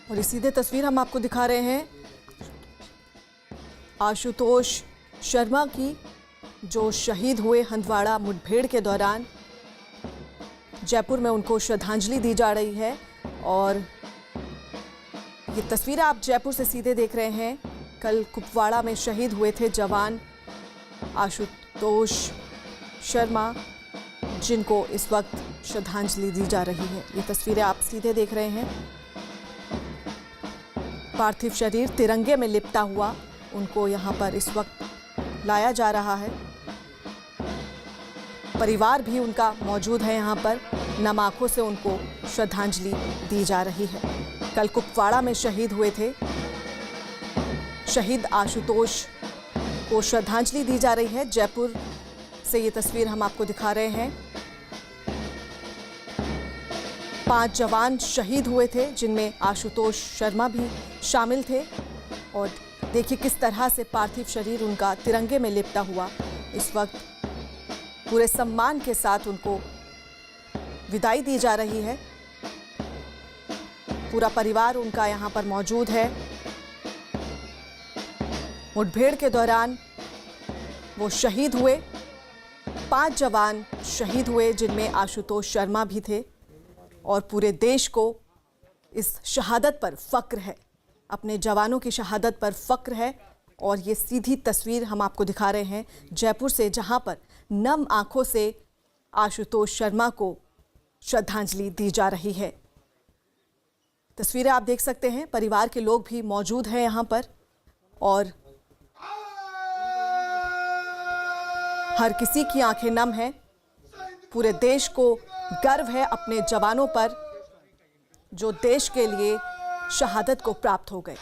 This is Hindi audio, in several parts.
और ये सीधे तस्वीर हम आपको दिखा रहे हैं आशुतोष शर्मा की, जो शहीद हुए हंदवाड़ा मुठभेड़ के दौरान। जयपुर में उनको श्रद्धांजलि दी जा रही है और ये तस्वीर आप जयपुर से सीधे देख रहे हैं। कल कुपवाड़ा में शहीद हुए थे जवान आशुतोष शर्मा, जिनको इस वक्त श्रद्धांजलि दी जा रही है। ये तस्वीरें आप सीधे देख रहे हैं। पार्थिव शरीर तिरंगे में लिपटा हुआ उनको यहाँ पर इस वक्त लाया जा रहा है। परिवार भी उनका मौजूद है यहाँ पर। नम आंखों से उनको श्रद्धांजलि दी जा रही है। कल कुपवाड़ा में शहीद हुए थे। शहीद आशुतोष को श्रद्धांजलि दी जा रही है। जयपुर से ये तस्वीर हम आपको दिखा रहे हैं। 5 जवान शहीद हुए थे, जिनमें आशुतोष शर्मा भी शामिल थे। और देखिए किस तरह से पार्थिव शरीर उनका तिरंगे में लिपटा हुआ इस वक्त पूरे सम्मान के साथ उनको विदाई दी जा रही है। पूरा परिवार उनका यहाँ पर मौजूद है। मुठभेड़ के दौरान वो शहीद हुए। 5 जवान शहीद हुए, जिनमें आशुतोष शर्मा भी थे। और पूरे देश को इस शहादत पर फक्र है, अपने जवानों की शहादत पर फक्र है। और ये सीधी तस्वीर हम आपको दिखा रहे हैं जयपुर से, जहां पर नम आंखों से आशुतोष शर्मा को श्रद्धांजलि दी जा रही है। तस्वीरें आप देख सकते हैं। परिवार के लोग भी मौजूद हैं यहाँ पर और हर किसी की आंखें नम हैं। पूरे देश को गर्व है अपने जवानों पर, जो देश के लिए शहादत को प्राप्त हो गए।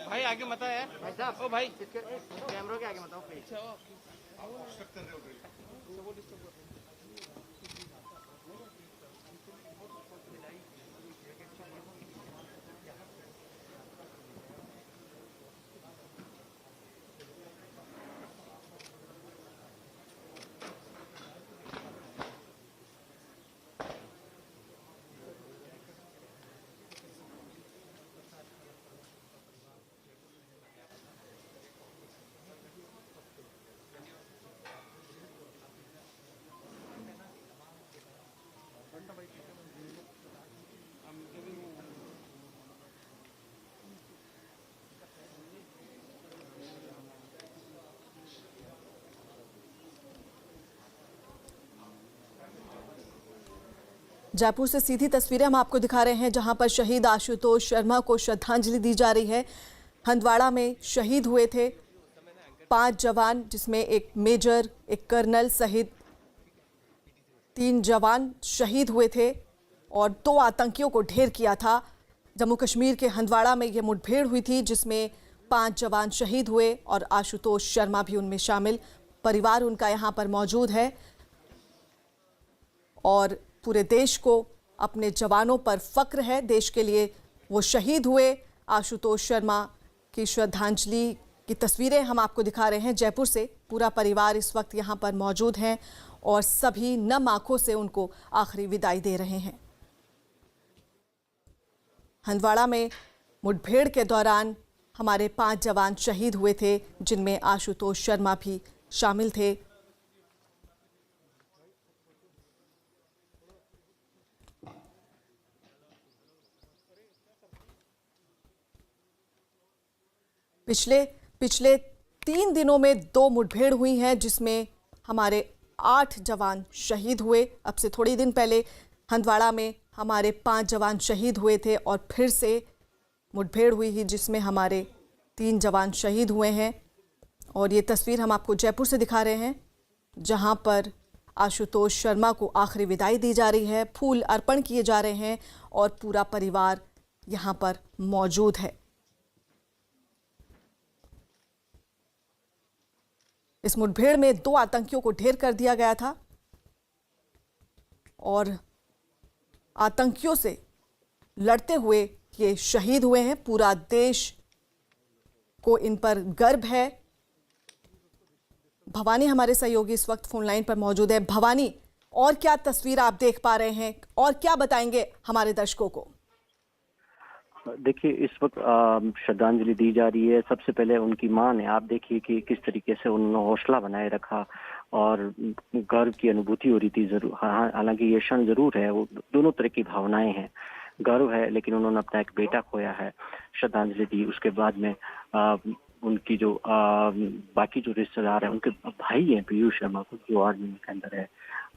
भाई आगे मत आया भाई साहब। ओ भाई कैमरों के आगे मत आओ प्लीज। जयपुर से सीधी तस्वीरें हम आपको दिखा रहे हैं, जहां पर शहीद आशुतोष शर्मा को श्रद्धांजलि दी जा रही है। हंदवाड़ा में शहीद हुए थे 5 जवान, जिसमें एक मेजर, एक कर्नल सहित 3 जवान शहीद हुए थे और 2 आतंकियों को ढेर किया था। जम्मू कश्मीर के हंदवाड़ा में यह मुठभेड़ हुई थी, जिसमें 5 जवान शहीद हुए और आशुतोष शर्मा भी उनमें शामिल। परिवार उनका यहाँ पर मौजूद है और पूरे देश को अपने जवानों पर फक्र है। देश के लिए वो शहीद हुए। आशुतोष शर्मा की श्रद्धांजलि की तस्वीरें हम आपको दिखा रहे हैं जयपुर से। पूरा परिवार इस वक्त यहाँ पर मौजूद हैं और सभी नम आंखों से उनको आखिरी विदाई दे रहे हैं। हंदवाड़ा में मुठभेड़ के दौरान हमारे 5 जवान शहीद हुए थे, जिनमें आशुतोष शर्मा भी शामिल थे। पिछले 3 दिनों में 2 मुठभेड़ हुई हैं, जिसमें हमारे 8 जवान शहीद हुए। अब से थोड़ी दिन पहले हंदवाड़ा में हमारे 5 जवान शहीद हुए थे और फिर से मुठभेड़ हुई ही, जिसमें हमारे 3 जवान शहीद हुए हैं। और ये तस्वीर हम आपको जयपुर से दिखा रहे हैं, जहां पर आशुतोष शर्मा को आखिरी विदाई दी जा रही है, फूल अर्पण किए जा रहे हैं और पूरा परिवार यहां पर मौजूद है। इस मुठभेड़ में 2 आतंकियों को ढेर कर दिया गया था और आतंकियों से लड़ते हुए ये शहीद हुए हैं। पूरा देश को इन पर गर्व है। भवानी हमारे सहयोगी इस वक्त फोन लाइन पर मौजूद है। भवानी, और क्या तस्वीर आप देख पा रहे हैं और क्या बताएंगे हमारे दर्शकों को? देखिए, इस वक्त श्रद्धांजलि दी जा रही है। सबसे पहले उनकी मां ने, आप देखिए कि किस तरीके से उन्होंने हौसला बनाए रखा और गर्व की अनुभूति हो रही थी। जरूर, हालांकि ये क्षण जरूर है, वो दोनों तरह की भावनाएं हैं। गर्व है, लेकिन उन्होंने अपना एक बेटा खोया है। श्रद्धांजलि दी, उसके बाद में उनकी जो बाकी जो रिश्तेदार हैं, उनके भाई हैं पीयूष शर्मा को, जो आर्मी के अंदर है,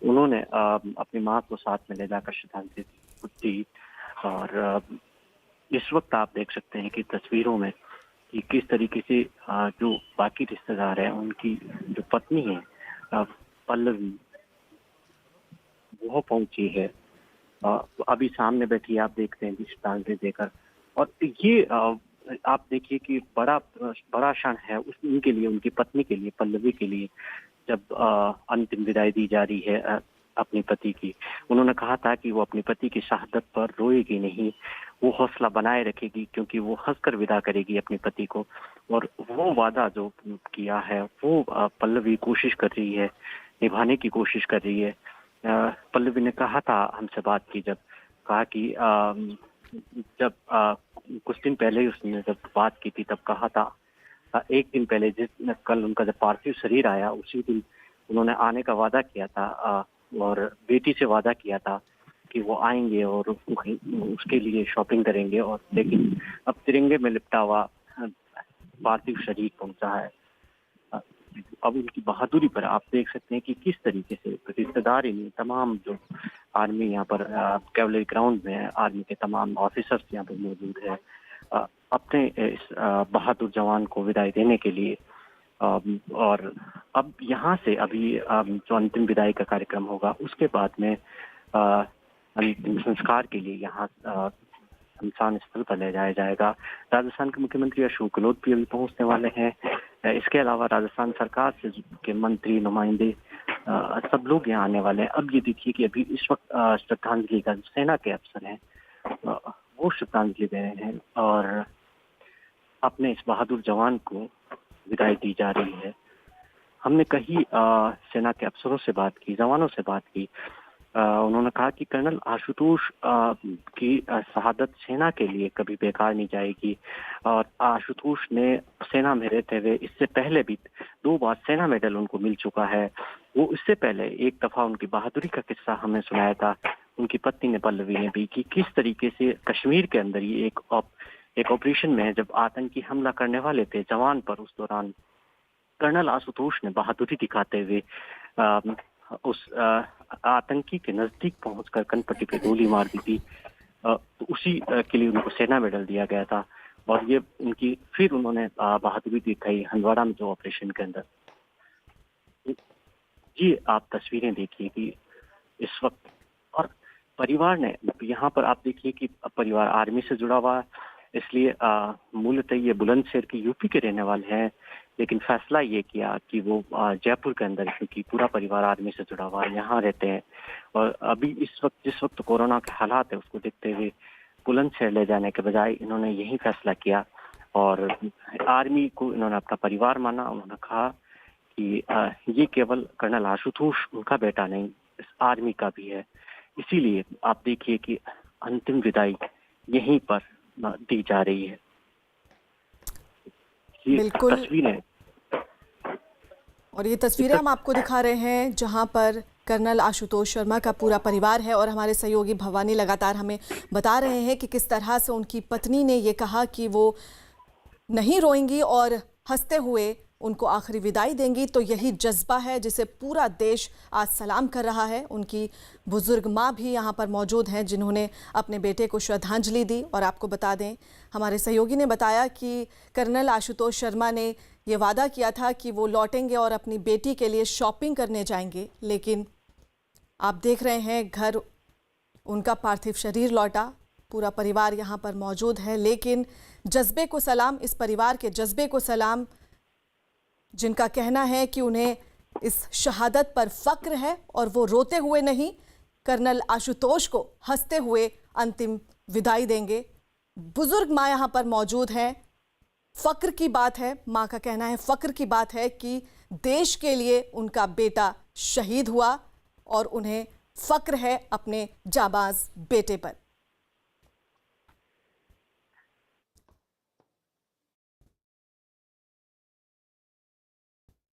उन्होंने अपनी माँ को साथ में ले जाकर श्रद्धांजलि दी। और इस वक्त आप देख सकते हैं कि तस्वीरों में कि किस तरीके से जो बाकी रिश्तेदार हैं, उनकी जो पत्नी है पल्लवी, वो पहुंची है। अभी सामने बैठी आप देखते हैं श्रद्धांजलि देकर। और ये आप देखिए कि बड़ा क्षण है उनके लिए, उनकी पत्नी के लिए, पल्लवी के लिए, जब अंतिम विदाई दी जा रही है अपने पति की। उन्होंने कहा था कि वो अपने पति की शहादत पर रोएगी नहीं, वो हौसला बनाए रखेगी, क्योंकि वो हंसकर विदा करेगी अपने पति को। और वो वादा जो किया है वो पल्लवी कोशिश कर रही है, निभाने की कोशिश कर रही है। पल्लवी ने कहा था, हमसे बात की जब, कहा कि जब कुछ दिन पहले उसने जब बात की थी, तब कहा था, एक दिन पहले कल उनका जब पार्थिव शरीर आया, उसी दिन उन्होंने आने का वादा किया था और बेटी से वादा किया था कि वो आएंगे और उसके लिए शॉपिंग करेंगे। और लेकिन अब तिरंगे में लिपटा हुआ पार्थिव शरीर पहुंचा है। अब उनकी बहादुरी पर आप देख सकते हैं कि किस तरीके से रिश्तेदार ही नहीं, तमाम जो आर्मी यहाँ पर कैवलरी ग्राउंड में है, आर्मी के तमाम ऑफिसर्स यहाँ पर मौजूद है अपने इस बहादुर जवान को विदाई देने के लिए। और अब यहाँ से अभी जो अंतिम विदाई का कार्यक्रम होगा, उसके बाद में अंतिम संस्कार के लिए यहाँ शमशान स्थल पर ले जाया जाएगा। राजस्थान के मुख्यमंत्री अशोक गहलोत भी अभी पहुंचने वाले हैं। इसके अलावा राजस्थान सरकार से के मंत्री, नुमाइंदे, सब लोग यहाँ आने वाले हैं। अब ये देखिए कि अभी इस वक्त श्रद्धांजलि का सेना के अफसर हैं, वो श्रद्धांजलि दे रहे हैं और अपने इस बहादुर जवान को विदाई दी जा रही है। हमने कई सेना के अफसरों से बात की, जवानों से बात की। उन्होंने कहा कि कर्नल आशुतोष की शहादत सेना के लिए कभी बेकार नहीं जाएगी। और आशुतोष ने सेना में रहते हुए इससे पहले भी 2 बार सेना मेडल उनको मिल चुका है। वो इससे पहले एक दफा उनकी बहादुरी का किस्सा हमें सुनाया था उनकी पत्नी ने, पल्लवी ने भी, कि किस तरीके से कश्मीर के अंदर ही एक ऑपरेशन में जब आतंकी हमला करने वाले थे जवान पर, उस दौरान कर्नल आशुतोष ने बहादुरी दिखाते हुए उस आतंकी के नजदीक पहुंचकर कनपट्टी पे गोली मार दी थी। तो उसी के लिए उनको सेना मेडल दिया गया था। और ये उनकी फिर उन्होंने बहादुरी दिखाई हंदवाड़ा में जो ऑपरेशन के अंदर। ये आप तस्वीरें देखिए कि इस वक्त, और परिवार ने यहाँ पर आप देखिए कि परिवार आर्मी से जुड़ा हुआ है, इसलिए मूलतः ये बुलंदशहर के यूपी के रहने वाले हैं, लेकिन फैसला ये किया कि वो जयपुर के अंदर, क्योंकि पूरा परिवार आर्मी से जुड़ा हुआ है, यहाँ रहते हैं। और अभी इस वक्त जिस वक्त कोरोना के हालात है, उसको देखते हुए बुलंदशहर ले जाने के बजाय इन्होंने यही फैसला किया और आर्मी को इन्होंने अपना परिवार माना। उन्होंने कहा कि ये केवल कर्नल आशुतोष उनका बेटा नहीं, इस आर्मी का भी है। इसीलिए आप देखिए कि अंतिम विदाई यहीं पर दी जा रही है। बिल्कुल, तस्वीरें, और ये तस्वीरें हम आपको दिखा रहे हैं जहां पर कर्नल आशुतोष शर्मा का पूरा परिवार है। और हमारे सहयोगी भवानी लगातार हमें बता रहे हैं कि किस तरह से उनकी पत्नी ने ये कहा कि वो नहीं रोएंगी और हंसते हुए उनको आखिरी विदाई देंगी। तो यही जज्बा है जिसे पूरा देश आज सलाम कर रहा है। उनकी बुजुर्ग माँ भी यहाँ पर मौजूद हैं जिन्होंने अपने बेटे को श्रद्धांजलि दी। और आपको बता दें, हमारे सहयोगी ने बताया कि कर्नल आशुतोष शर्मा ने ये वादा किया था कि वो लौटेंगे और अपनी बेटी के लिए शॉपिंग करने जाएंगे, लेकिन आप देख रहे हैं घर उनका पार्थिव शरीर लौटा, पूरा परिवार यहाँ पर मौजूद है। लेकिन जज्बे को सलाम, इस परिवार के जज्बे को सलाम। जिनका कहना है कि उन्हें इस शहादत पर फक्र है और वो रोते हुए नहीं, कर्नल आशुतोष को हंसते हुए अंतिम विदाई देंगे। बुजुर्ग माँ यहाँ पर मौजूद हैं। फक्र की बात है, माँ का कहना है फक्र की बात है कि देश के लिए उनका बेटा शहीद हुआ और उन्हें फक्र है अपने जाबाज बेटे पर।